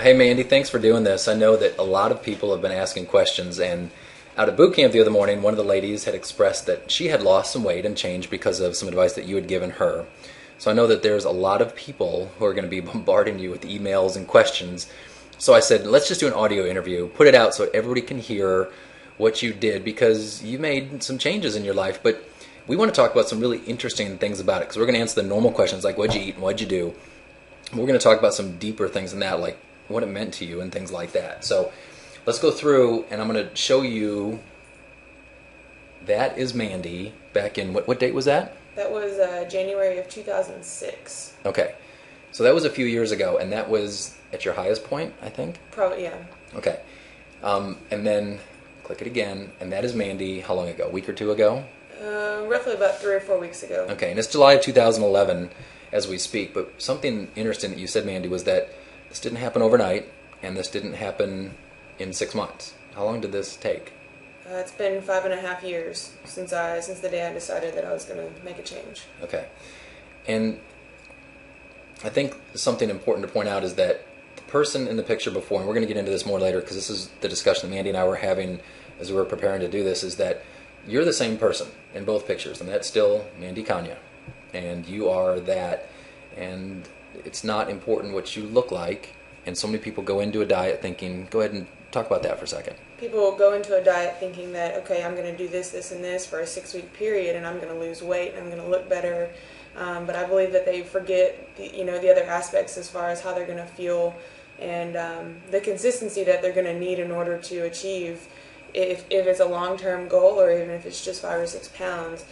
Hey Mandy, thanks for doing this. I know that a lot of people have been asking questions, and out at boot camp the other morning, one of the ladies had expressed that she had lost some weight and changed because of some advice that you had given her. So I know that there's a lot of people who are going to be bombarding you with emails and questions. So I said, let's just do an audio interview, put it out so everybody can hear what you did, because you made some changes in your life, but we want to talk about some really interesting things about it, because we're going to answer the normal questions like what'd you eat and what'd you do. We're going to talk about some deeper things than that, like what it meant to you and things like that. So let's go through, and I'm going to show you. That is Mandy back in, what date was that? That was January of 2006. Okay. So that was a few years ago, and that was at your highest point, I think? Probably, yeah. Okay. And then click it again, and that is Mandy, how long ago? A week or two ago? Roughly about 3 or 4 weeks ago. Okay, and it's July of 2011 as we speak, but something interesting that you said, Mandy, was that this didn't happen overnight, and this didn't happen in 6 months. How long did this take? It's been 5.5 years since the day I decided that I was going to make a change. Okay. And I think something important to point out is that the person in the picture before, and we're going to get into this more later because this is the discussion that Mandy and I were having as we were preparing to do this, is that you're the same person in both pictures, and that's still Mandy Kana. And you are that, and it's not important what you look like, and so many people go into a diet thinking, go ahead and talk about that for a second. People go into a diet thinking that, okay, I'm going to do this, this, and this for a 6-week period, and I'm going to lose weight, and I'm going to look better. But I believe that they forget, the other aspects as far as how they're going to feel and the consistency that they're going to need in order to achieve, if it's a long-term goal or even if it's just 5 or 6 pounds.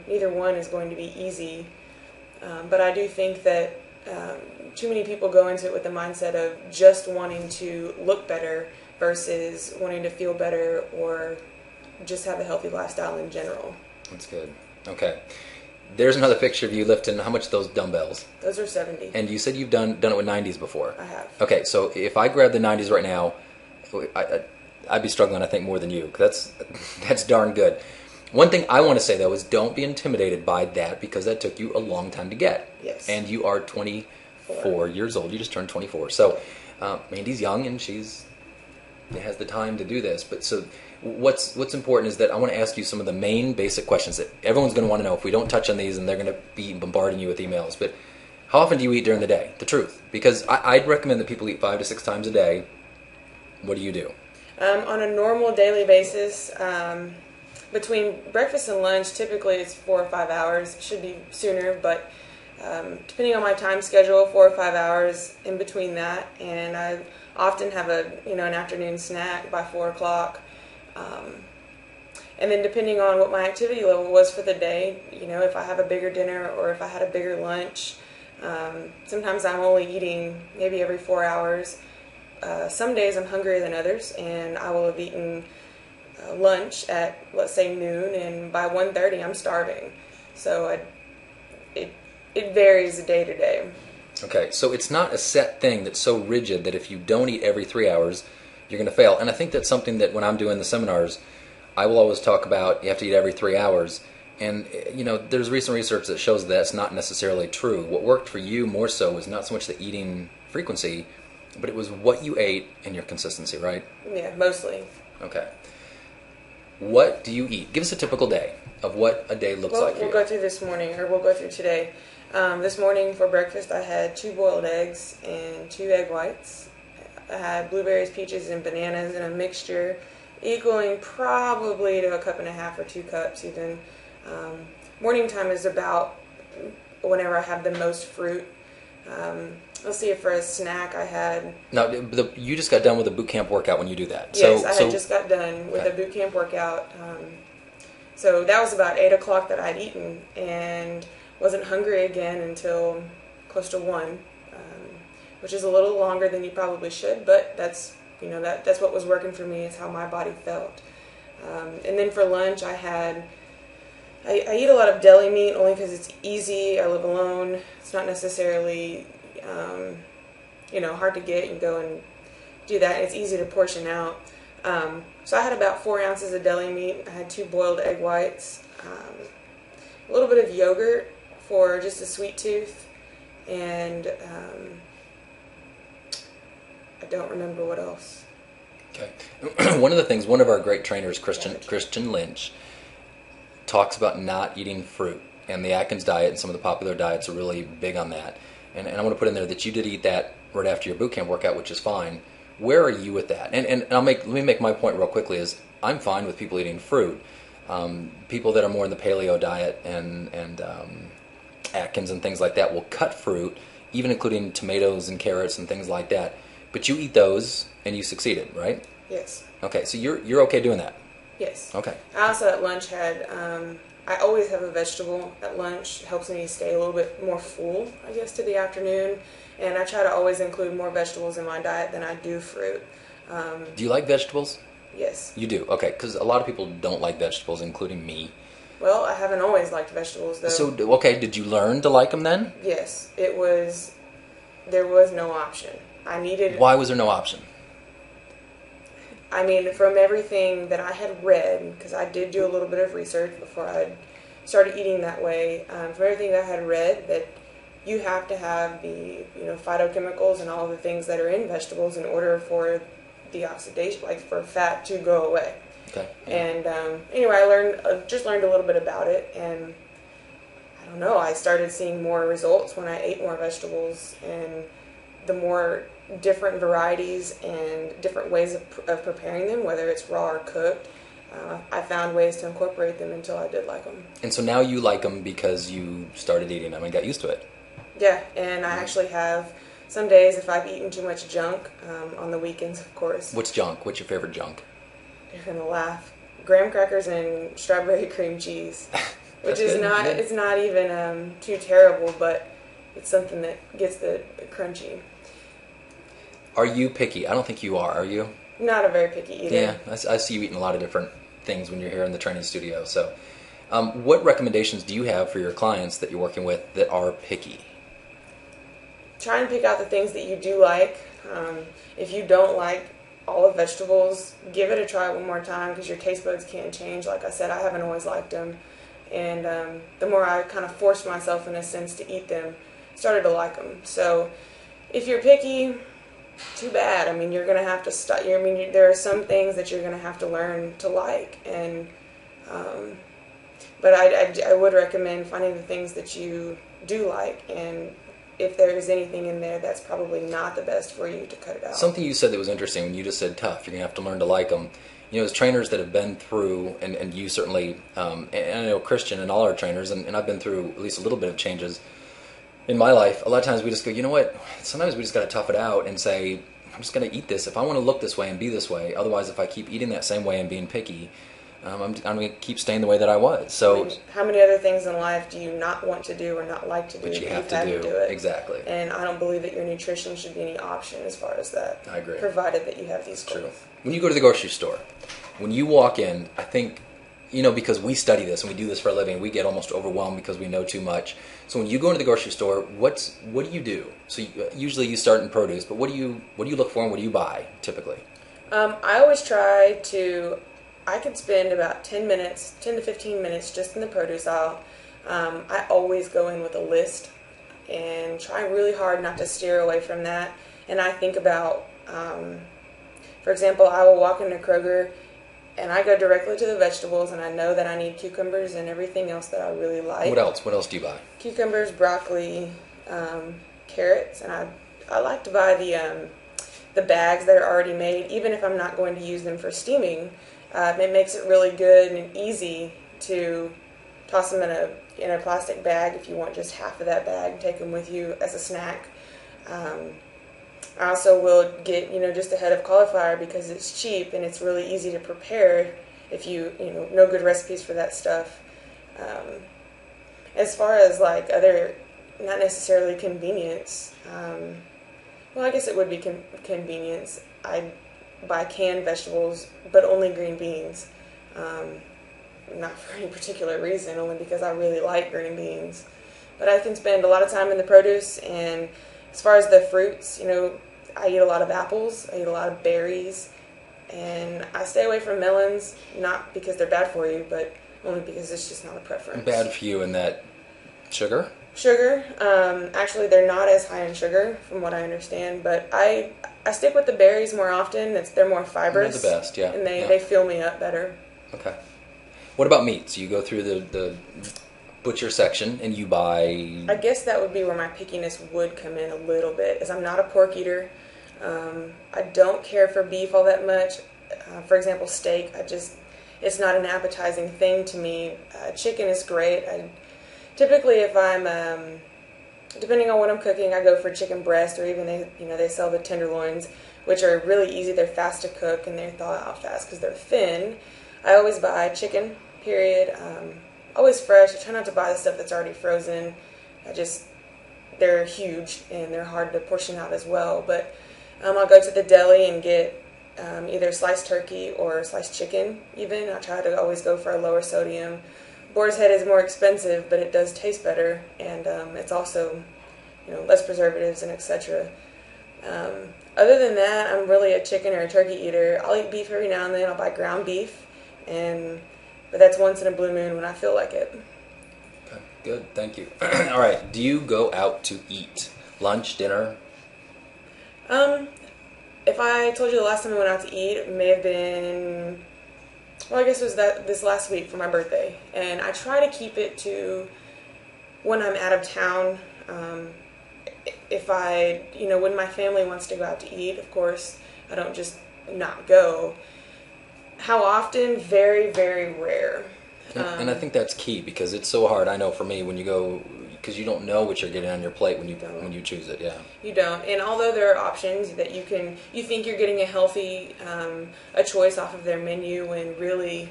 Neither one is going to be easy. But I do think that too many people go into it with the mindset of just wanting to look better versus wanting to feel better or just have a healthy lifestyle in general. That's good. Okay. There's another picture of you lifting, how much are those dumbbells? Those are 70. And you said you've done it with 90s before. I have. Okay, so if I grab the 90s right now, I'd be struggling, I think, more than you. That's darn good. One thing I want to say, though, is don't be intimidated by that, because that took you a long time to get. Yes. And you are 24 years old. You just turned 24. So Mandy's young, and she has the time to do this. But so what's important is that I want to ask you some of the main basic questions that everyone's going to want to know. If we don't touch on these, and they're going to be bombarding you with emails. But how often do you eat during the day? The truth. Because I'd recommend that people eat 5 to 6 times a day. What do you do? On a normal daily basis, between breakfast and lunch, typically it's 4 or 5 hours. It should be sooner, but depending on my time schedule, 4 or 5 hours in between that. And I often have an afternoon snack by 4 o'clock. And then depending on what my activity level was for the day, if I have a bigger dinner or if I had a bigger lunch, sometimes I'm only eating maybe every 4 hours. Some days I'm hungrier than others, and I will have eaten lunch at, let's say, noon, and by 1:30 I'm starving. So it varies day to day. Okay, so it's not a set thing that's so rigid that if you don't eat every 3 hours, you're going to fail. And I think that's something that when I'm doing the seminars, I will always talk about you have to eat every 3 hours. And, there's recent research that shows that's not necessarily true. What worked for you more so was not so much the eating frequency, but it was what you ate and your consistency, right? Yeah, mostly. Okay. What do you eat? Give us a typical day of what a day looks like for you. We'll go through this morning, or we'll go through today. This morning for breakfast I had 2 boiled eggs and 2 egg whites. I had blueberries, peaches, and bananas in a mixture equaling probably to 1.5 cups or 2 cups even. Morning time is about whenever I have the most fruit. Let's see, if for a snack I had... Now, you just got done with a boot camp workout when you do that. Yes, I had just got done with a boot camp workout. So that was about 8 o'clock that I'd eaten, and wasn't hungry again until close to 1, which is a little longer than you probably should, but that's what was working for me. It's how my body felt. And then for lunch I eat a lot of deli meat only because it's easy. I live alone. It's not necessarily hard to get. You can go and do that. It's easy to portion out. So I had about 4 ounces of deli meat. I had 2 boiled egg whites, a little bit of yogurt for just a sweet tooth, and I don't remember what else. Okay. One of the things, one of our great trainers, Christian Lynch, talks about not eating fruit. And the Atkins diet and some of the popular diets are really big on that. And I want to put in there that you did eat that right after your boot camp workout, which is fine. Where are you with that? And let me make my point real quickly is I'm fine with people eating fruit. People that are more in the paleo diet and Atkins and things like that will cut fruit, even including tomatoes and carrots and things like that. But you eat those and you succeeded, right? Yes. Okay, so you're okay doing that? Yes. Okay. I also at lunch had, I always have a vegetable at lunch. It helps me stay a little bit more full, I guess, to the afternoon. And I try to always include more vegetables in my diet than I do fruit. Do you like vegetables? Yes. You do? Okay, because a lot of people don't like vegetables, including me. Well, I haven't always liked vegetables, though. So, okay, did you learn to like them then? Yes. There was no option. Why was there no option? I mean, from everything that I had read, because I did do a little bit of research before I started eating that way, from everything that I had read, that you have to have the phytochemicals and all the things that are in vegetables in order for the oxidation, like for fat to go away. Okay. Yeah. And anyway, I learned a little bit about it, and I don't know, I started seeing more results when I ate more vegetables, and the more different varieties and different ways of preparing them, whether it's raw or cooked, I found ways to incorporate them until I did like them. And so now you like them because you started eating them and got used to it. Yeah, and I actually have some days if I've eaten too much junk, on the weekends, of course. What's junk? What's your favorite junk? You're going to laugh. Graham crackers and strawberry cream cheese, which is not, it's not even too terrible, but it's something that gets the crunchy. Are you picky? I don't think you are you? Not a very picky eater. Yeah, I see you eating a lot of different things when you're here in the training studio. So, what recommendations do you have for your clients that you're working with that are picky? Try and pick out the things that you do like. If you don't like all of vegetables, give it a try one more time because your taste buds can change. Like I said, I haven't always liked them. And the more I kind of forced myself in a sense to eat them, started to like them. So if you're picky, too bad. I mean, you're going to have to stop. There are some things that you're going to have to learn to like. And but I would recommend finding the things that you do like, and if there's anything in there that's probably not the best for you, to cut it out. Something you said that was interesting when you just said tough. You're going to have to learn to like them. You know, as trainers that have been through, and you certainly, and I know Christian and all our trainers, and I've been through at least a little bit of changes in my life. A lot of times we just go, you know what, sometimes we just got to tough it out and say, I'm just going to eat this. If I want to look this way and be this way, otherwise if I keep eating that same way and being picky, I'm going to keep staying the way that I was. So, how many other things in life do you not want to do or not like to do? But you have to do it. Exactly. And I don't believe that your nutrition should be any option as far as that. I agree. Provided that you have these goals. True. When you go to the grocery store, when you walk in, I think, because we study this and we do this for a living, we get almost overwhelmed because we know too much. So when you go into the grocery store, what do you do? So usually you start in produce, but what do you look for and what do you buy typically? I always try to. I could spend about 10 to 15 minutes just in the produce aisle. I always go in with a list and try really hard not to steer away from that. And I think about, for example, I will walk into Kroger and I go directly to the vegetables, and I know that I need cucumbers and everything else that I really like. What else? What else do you buy? Cucumbers, broccoli, carrots, and I like to buy the bags that are already made, even if I'm not going to use them for steaming. It makes it really good and easy to toss them in a plastic bag if you want just half of that bag. Take them with you as a snack. I also will get just a head of cauliflower because it's cheap and it's really easy to prepare if you know good recipes for that stuff. As far as like other, not necessarily convenience. Well, I guess it would be convenience. I buy canned vegetables, but only green beans. Not for any particular reason, only because I really like green beans. But I can spend a lot of time in the produce, and as far as the fruits, I eat a lot of apples, I eat a lot of berries, and I stay away from melons, not because they're bad for you, but only because it's just not a preference. Bad for you in that sugar? Sugar. Actually, they're not as high in sugar, from what I understand. But I stick with the berries more often. They're more fibrous. They're the best, yeah. And yeah. they fill me up better. Okay. What about meats? You go through the butcher section and you buy... I guess that would be where my pickiness would come in a little bit, as I'm not a pork eater. I don't care for beef all that much. For example, steak, it's not an appetizing thing to me. Chicken is great. Typically, if I'm, depending on what I'm cooking, I go for chicken breast, or even they sell the tenderloins, which are really easy. They're fast to cook and they thaw out fast because they're thin. I always buy chicken, period. Always fresh. I try not to buy the stuff that's already frozen. They're huge and they're hard to portion out as well. But I'll go to the deli and get either sliced turkey or sliced chicken even. I try to always go for a lower sodium. Boar's Head is more expensive, but it does taste better, and it's also, less preservatives and etc. Other than that, I'm really a chicken or a turkey eater. I'll eat beef every now and then. I'll buy ground beef, but that's once in a blue moon when I feel like it. Okay, good, thank you. All right, do you go out to eat? Lunch, dinner? If I told you the last time I went out to eat, it may have been... Well, I guess it was this last week for my birthday, and I try to keep it to when I'm out of town. If when my family wants to go out to eat, of course, I don't just not go. How often? Very, very rare. And I think that's key because it's so hard. I know for me when you go, because you don't know what you're getting on your plate when you choose it. Yeah, you don't. And although there are options that you think you're getting a healthy a choice off of their menu, when really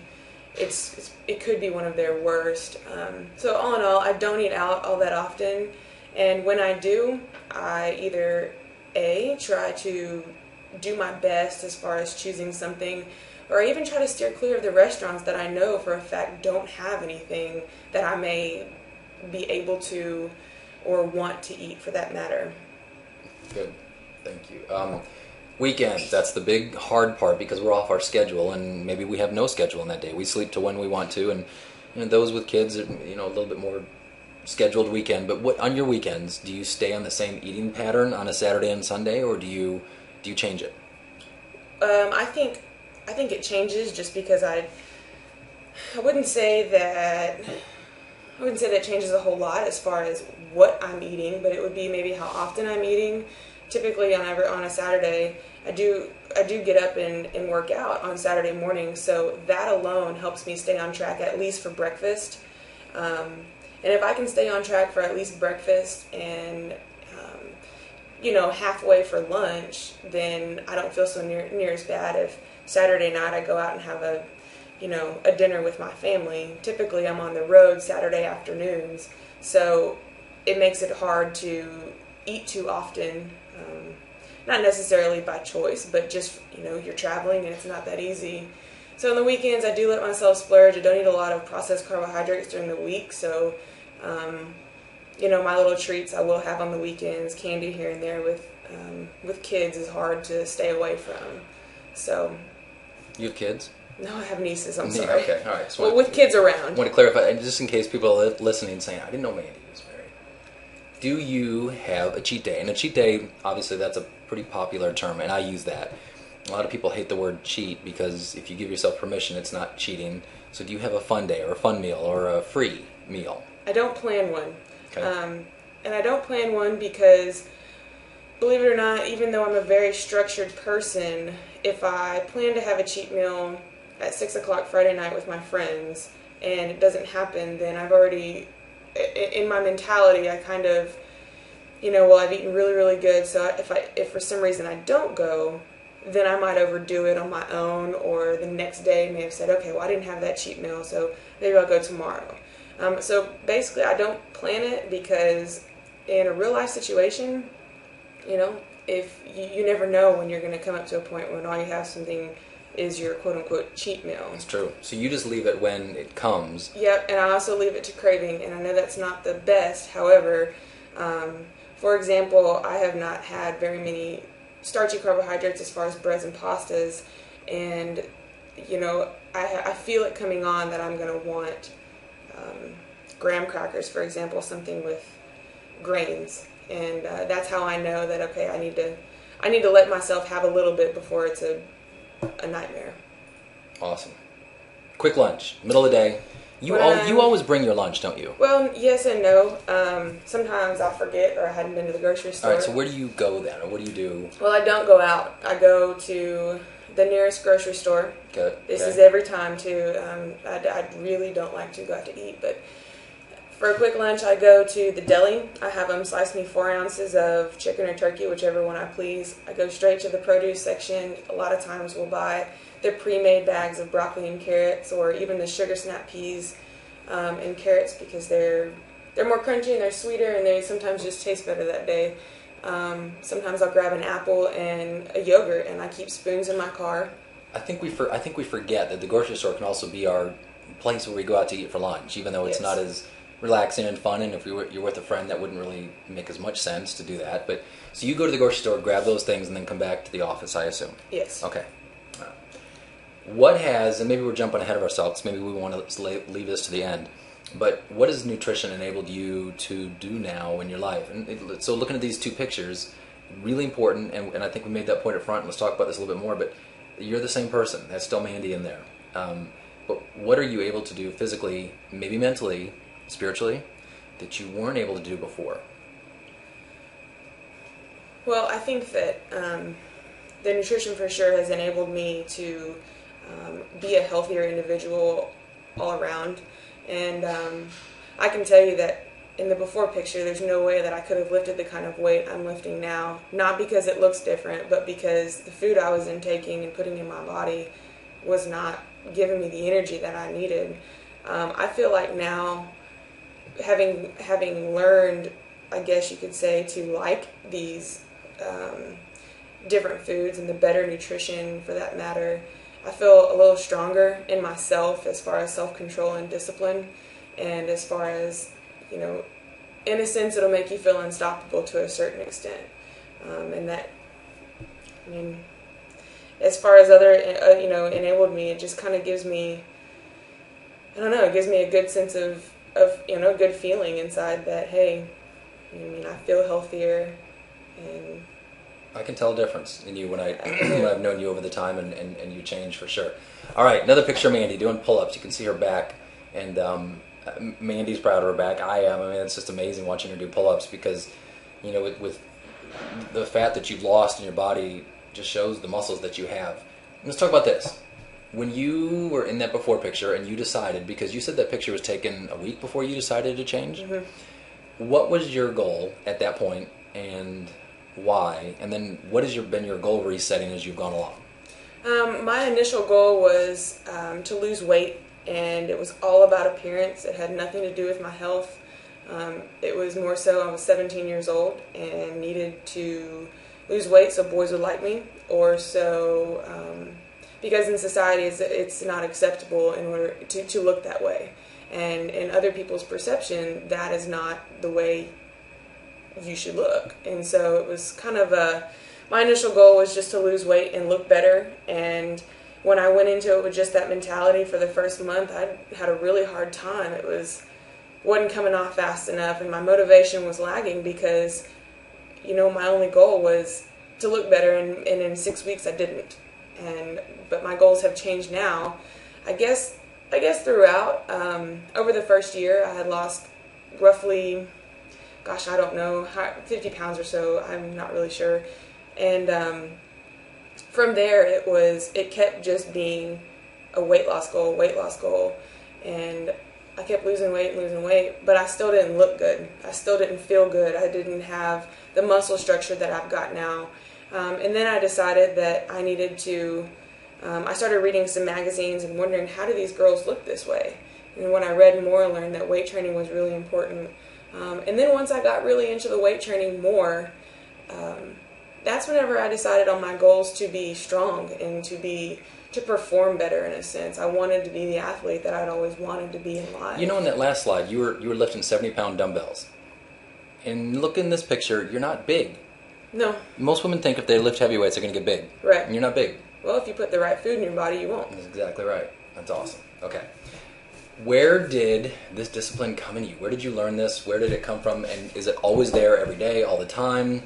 it could be one of their worst. So all in all, I don't eat out all that often, and when I do, I either try to do my best as far as choosing something, or I even try to steer clear of the restaurants that I know for a fact don't have anything that I may be able to or want to eat for that matter. Good. Thank you. Weekends, that's the big hard part because we're off our schedule and maybe we have no schedule on that day. We sleep to when we want to, and those with kids, a little bit more scheduled weekend. But what on your weekends, do you stay on the same eating pattern on a Saturday and Sunday, or do you change it? I think it changes just because I wouldn't say that it changes a whole lot as far as what I'm eating, but it would be maybe how often I'm eating. Typically on a Saturday, I do get up and work out on Saturday morning, so that alone helps me stay on track at least for breakfast. And if I can stay on track for at least breakfast and halfway for lunch, then I don't feel so near as bad if Saturday night I go out and have a dinner with my family. Typically I'm on the road Saturday afternoons, so it makes it hard to eat too often. Not necessarily by choice, but just, you're traveling and it's not that easy. So on the weekends I do let myself splurge. I don't eat a lot of processed carbohydrates during the week, so my little treats I will have on the weekends. Candy here and there with kids is hard to stay away from. So. You have kids? No, I have nieces. I'm sorry. Okay, all right. So with kids around. I want to clarify, just in case people are listening saying, I didn't know Mandy was married. Do you have a cheat day? And a cheat day, obviously, that's a pretty popular term, and I use that. A lot of people hate the word cheat because if you give yourself permission, it's not cheating. So do you have a fun day or a fun meal or a free meal? I don't plan one. Okay. And I don't plan one because, believe it or not, even though I'm a very structured person, if I plan to have a cheat meal at 6 o'clock Friday night with my friends and it doesn't happen, then I've already, in my mentality, I kind of, I've eaten really, really good, so if for some reason I don't go, then I might overdo it on my own, or the next day may have said, okay, well, I didn't have that cheat meal, so maybe I'll go tomorrow. So basically I don't plan it because in a real life situation, if you never know when you're going to come up to a point when all you have something is your quote-unquote cheat meal. That's true. So you just leave it when it comes. Yep, and I also leave it to craving, and I know that's not the best. However, for example, I have not had very many starchy carbohydrates as far as breads and pastas, and, I feel it coming on that I'm going to want graham crackers, for example, something with grains, and that's how I know that okay, I need to let myself have a little bit before it's a nightmare. Awesome. Quick lunch, middle of the day. You always bring your lunch, don't you? Well, yes and no. Sometimes I forget or I hadn't been to the grocery store. All right, so where do you go then, or what do you do? Well, I don't go out. I go to the nearest grocery store. Good. This is every time too. I really don't like to go out to eat, but for a quick lunch, I go to the deli. I have them slice me 4 ounces of chicken or turkey, whichever one I please. I go straight to the produce section. A lot of times we'll buy the pre-made bags of broccoli and carrots, or even the sugar snap peas and carrots, because they're more crunchy and they're sweeter, and they sometimes just taste better that day. Sometimes I'll grab an apple and a yogurt, and I keep spoons in my car. I think we forget that the grocery store can also be our place where we go out to eat for lunch, even though it's not as relaxing and fun. And if you're with a friend, that wouldn't really make as much sense to do that. But so you go to the grocery store, grab those things, and then come back to the office, I assume. Yes. Okay. What has, and maybe we're jumping ahead of ourselves, maybe we want to leave this to the end, but what has nutrition enabled you to do now in your life? And so looking at these 2 pictures, really important, and I think we made that point up front, and let's talk about this a little bit more, but you're the same person. That's still Mandy in there. But what are you able to do physically, maybe mentally, spiritually, that you weren't able to do before? Well, I think that the nutrition for sure has enabled me to be a healthier individual all around. And I can tell you that in the before picture, there's no way that I could have lifted the kind of weight I'm lifting now. Not because it looks different, but because the food I was intaking and putting in my body was not giving me the energy that I needed. I feel like now, having learned, I guess you could say, to like these different foods and the better nutrition for that matter, I feel a little stronger in myself as far as self-control and discipline, and as far as, in a sense, it'll make you feel unstoppable to a certain extent. And that, as far as other, enabled me, it just kind of gives me, it gives me a good sense of a good feeling inside that, hey, I feel healthier, and I can tell a difference in you when I've known you over the time, and you change for sure. All right, another picture of Mandy doing pull-ups. You can see her back, and Mandy's proud of her back. I am. It's just amazing watching her do pull-ups because, with the fat that you've lost in your body just shows the muscles that you have. Let's talk about this. When you were in that before picture and you decided, because you said that picture was taken a week before you decided to change, what was your goal at that point, and why? And then what has been your goal resetting as you've gone along? My initial goal was to lose weight, and it was all about appearance. It had nothing to do with my health. It was more so I was 17 years old and needed to lose weight so boys would like me, or so because in society it's not acceptable in order to look that way, and in other people's perception that is not the way you should look. And so it was kind of my initial goal was just to lose weight and look better. And when I went into it with just that mentality for the first month, I had a really hard time. It wasn't coming off fast enough, and my motivation was lagging because, my only goal was to look better, and in 6 weeks I didn't. But my goals have changed now. I guess throughout, over the first year, I had lost roughly, I don't know, 50 pounds or so. I'm not really sure. And from there, it kept just being a weight loss goal. And I kept losing weight, but I still didn't look good. I still didn't feel good. I didn't have the muscle structure that I've got now. And then I decided that I needed to, I started reading some magazines and wondering, how do these girls look this way? And when I read more, I learned that weight training was really important. And then once I got really into the weight training more, that's whenever I decided on my goals to be strong and to perform better in a sense. I wanted to be the athlete that I'd always wanted to be in life. In that last slide, you were lifting 70-pound dumbbells. And look in this picture, you're not big. No. Most women think if they lift heavy weights, they're going to get big. Right. And you're not big. Well, if you put the right food in your body, you won't. That's exactly right. That's awesome. Okay. Where did this discipline come in you? Where did you learn this? Where did it come from? And is it always there every day, all the time?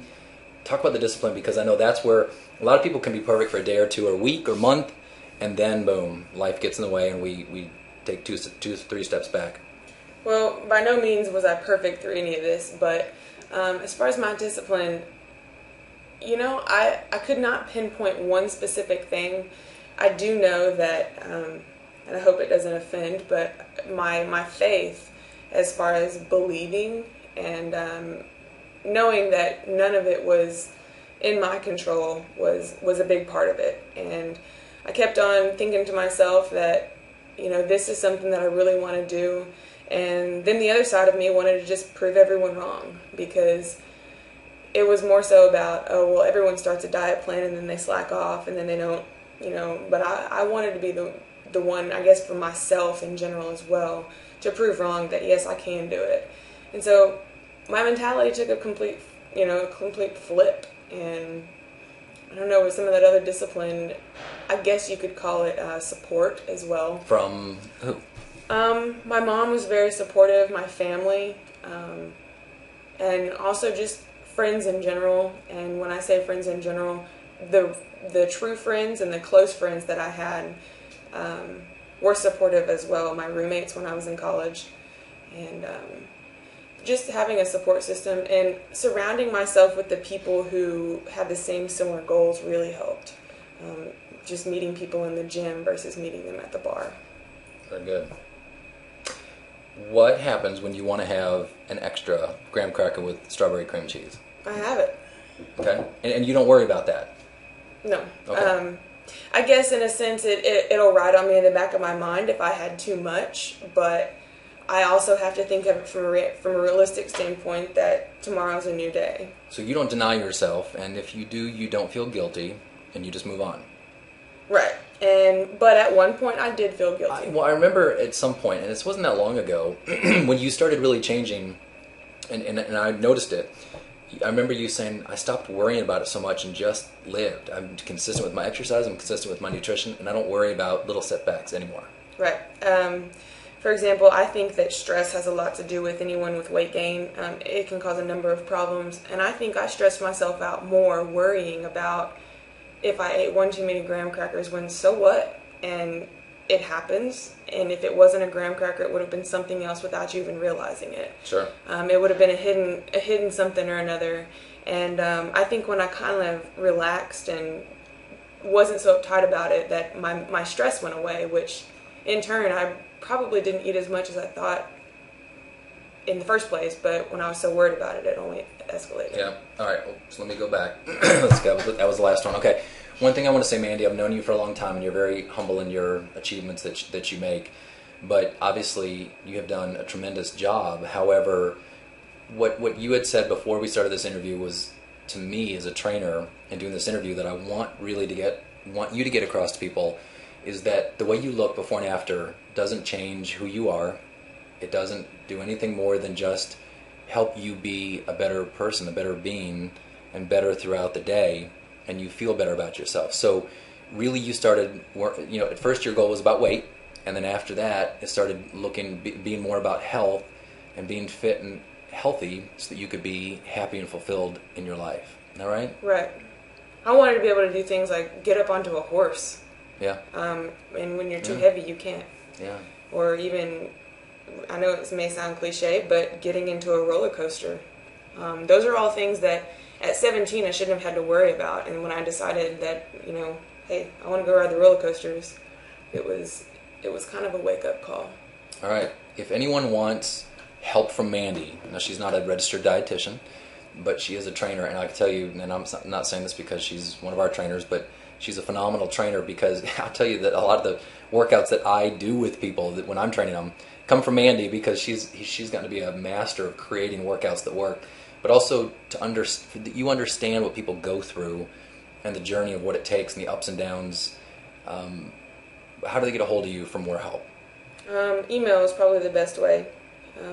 Talk about the discipline, because I know that's where a lot of people can be perfect for a day or two or a week or month, and then boom, life gets in the way and we take two, 3 steps back. Well, by no means was I perfect through any of this, but as far as my discipline, I could not pinpoint one specific thing. I do know that, and I hope it doesn't offend, but my faith, as far as believing and knowing that none of it was in my control was a big part of it. And I kept on thinking to myself that, this is something that I really want to do. And then the other side of me wanted to just prove everyone wrong, because it was more so about, oh, well, everyone starts a diet plan and then they slack off and then they don't, but I wanted to be the one, I guess, for myself in general as well, to prove wrong that, yes, I can do it. And so my mentality took a complete flip. And I don't know, with some of that other discipline, I guess you could call it support as well. From who? My mom was very supportive, my family, and also just friends in general. And when I say friends in general, the true friends and the close friends that I had were supportive as well. My roommates when I was in college, and just having a support system and surrounding myself with the people who had the same similar goals really helped. Just meeting people in the gym versus meeting them at the bar. Very good. What happens when you want to have an extra graham cracker with strawberry cream cheese? I have it. Okay. And you don't worry about that? No. Okay. I guess in a sense it'll ride on me in the back of my mind if I had too much, but I also have to think of it from a realistic standpoint that tomorrow's a new day. So you don't deny yourself, and if you do, you don't feel guilty, and you just move on. Right. But at one point I did feel guilty. I remember at some point, and this wasn't that long ago, when you started really changing, and I noticed it. I remember you saying, I stopped worrying about it so much and just lived. I'm consistent with my exercise, I'm consistent with my nutrition, and I don't worry about little setbacks anymore. Right. For example, I think that stress has a lot to do with anyone with weight gain. It can cause a number of problems, and I think I stressed myself out more worrying about if I ate one too many graham crackers, when so what? And it happens, and if it wasn't a graham cracker, it would have been something else without you even realizing it. Sure. It would have been a hidden something or another. And I think when I kind of relaxed and wasn't so uptight about it, that my stress went away, which in turn I probably didn't eat as much as I thought in the first place, but when I was so worried about it, it only escalated. Yeah. All right. Well, so let me go back. Let's go. That was the last one. Okay. One thing I want to say, Mandy, I've known you for a long time, and you're very humble in your achievements that you make. But obviously, you have done a tremendous job. However, what you had said before we started this interview was, to me as a trainer and doing this interview, that I want you to get across to people, is that the way you look before and after doesn't change who you are. It doesn't do anything more than just help you be a better person, a better being, and better throughout the day, and you feel better about yourself. So really you started, at first your goal was about weight, and then after that it started being more about health and being fit and healthy so that you could be happy and fulfilled in your life. Is that right? Right. I wanted to be able to do things like get up onto a horse. Yeah. And when you're too heavy, you can't. Yeah. Or even, I know it may sound cliche, but getting into a roller coaster. Those are all things that at 17 I shouldn't have had to worry about. And when I decided that, hey, I want to go ride the roller coasters, it was kind of a wake-up call. All right. If anyone wants help from Mandy, now she's not a registered dietitian, but she is a trainer, and I can tell you, and I'm not saying this because she's one of our trainers, but she's a phenomenal trainer, because I'll tell you that a lot of the workouts that I do with people that when I'm training them come from Mandy, because she's gotten to be a master of creating workouts that work, but also you understand what people go through and the journey of what it takes and the ups and downs. How do they get a hold of you for more help? Email is probably the best way,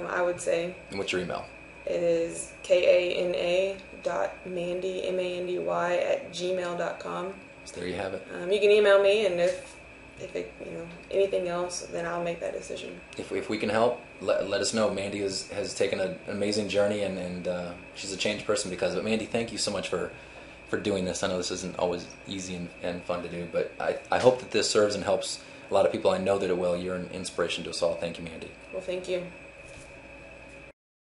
I would say. And what's your email? It is kana.mandy@gmail.com. So there you have it. You can email me, and if if it, anything else, then I'll make that decision. If we can help, let us know. Mandy has taken an amazing journey, and she's a changed person because of it. Mandy, thank you so much for doing this. I know this isn't always easy and fun to do, but I hope that this serves and helps a lot of people. I know that it will. You're an inspiration to us all. Thank you, Mandy. Well, thank you.